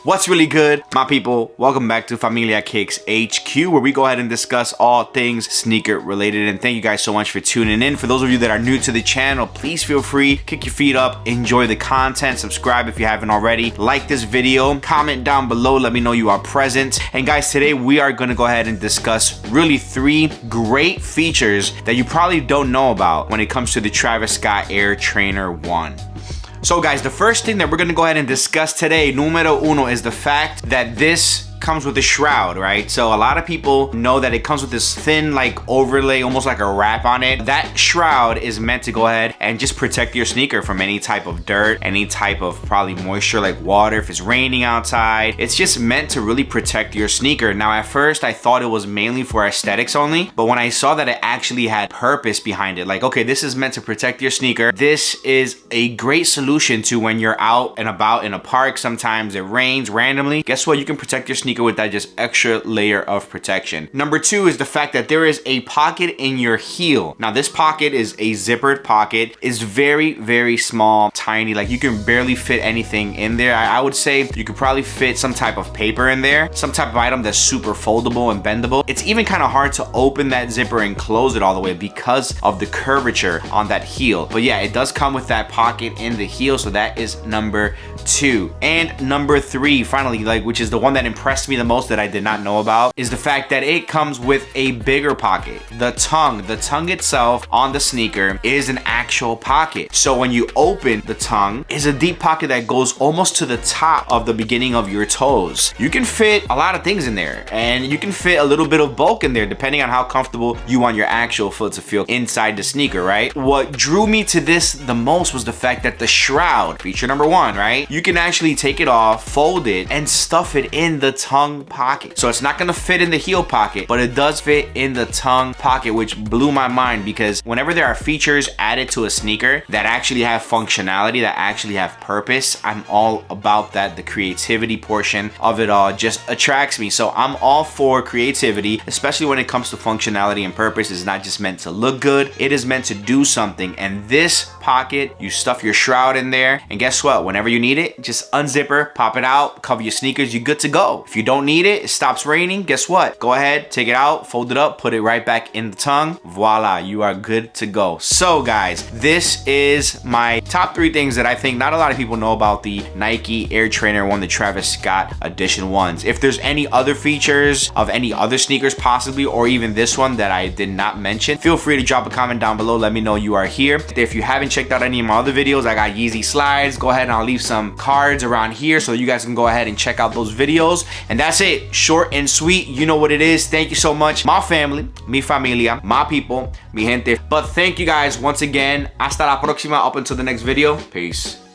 What's really good, my people? Welcome back to Familia Kicks HQ, where we go ahead and discuss all things sneaker related. And thank you guys so much for tuning in. For those of you that are new to the channel, please feel free, kick your feet up, enjoy the content, subscribe if you haven't already, like this video, comment down below, let me know you are present. And guys, today we are gonna go ahead and discuss really 3 great features that you probably don't know about when it comes to the Travis Scott Air Trainer 1. So guys, the first thing that we're gonna go ahead and discuss today, numero uno, is the fact that this comes with a shroud, right? So a lot of people know that it comes with this thin like overlay, almost like a wrap on it. That shroud is meant to go ahead and just protect your sneaker from any type of dirt, any type of probably moisture like water if it's raining outside. It's just meant to really protect your sneaker. Now at first I thought it was mainly for aesthetics only, but when I saw that it actually had purpose behind it, like, okay, this is meant to protect your sneaker. This is a great solution to when you're out and about in a park. Sometimes it rains randomly. Guess what? You can protect your sneaker with that just extra layer of protection. Number 2 is the fact that there is a pocket in your heel. Now this pocket is a zippered pocket. It's very, very small, tiny, like you can barely fit anything in there. I would say you could probably fit some type of paper in there, some type of item that's super foldable and bendable. It's even kind of hard to open that zipper and close it all the way because of the curvature on that heel. But yeah, it does come with that pocket in the heel, so that is number 2. And number 3, finally, like, which is the one that impressed me the most that I did not know about, is the fact that it comes with a bigger pocket. The tongue itself on the sneaker is an actual pocket. So when you open the tongue, is a deep pocket that goes almost to the top of the beginning of your toes. You can fit a lot of things in there, and you can fit a little bit of bulk in there depending on how comfortable you want your actual foot to feel inside the sneaker, right? What drew me to this the most was the fact that the shroud, feature number 1, right? You can actually take it off, fold it, and stuff it in the tongue pocket. So it's not gonna fit in the heel pocket, but it does fit in the tongue pocket, which blew my mind, because whenever there are features added to a sneaker that actually have functionality, that actually have purpose, I'm all about that. The creativity portion of it all just attracts me. So I'm all for creativity, especially when it comes to functionality and purpose. It's not just meant to look good, it is meant to do something. And this pocket, you stuff your shroud in there, and guess what? Whenever you need it, just unzipper, pop it out, cover your sneakers, you're good to go. If you don't need it, it stops raining, guess what? Go ahead, take it out, fold it up, put it right back in the tongue. Voila, you are good to go. So guys, this is my top 3 things that I think not a lot of people know about the Nike Air Trainer 1, the Travis Scott Edition 1s. If there's any other features of any other sneakers possibly, or even this one that I did not mention, feel free to drop a comment down below. Let me know you are here. If you haven't checked out any of my other videos, I got Yeezy slides. Go ahead and I'll leave some cards around here so you guys can go ahead and check out those videos. And that's it. Short and sweet. You know what it is. Thank you so much, my family, mi familia, my people, mi gente. But thank you guys once again. Hasta la próxima. Up until the next video. Peace.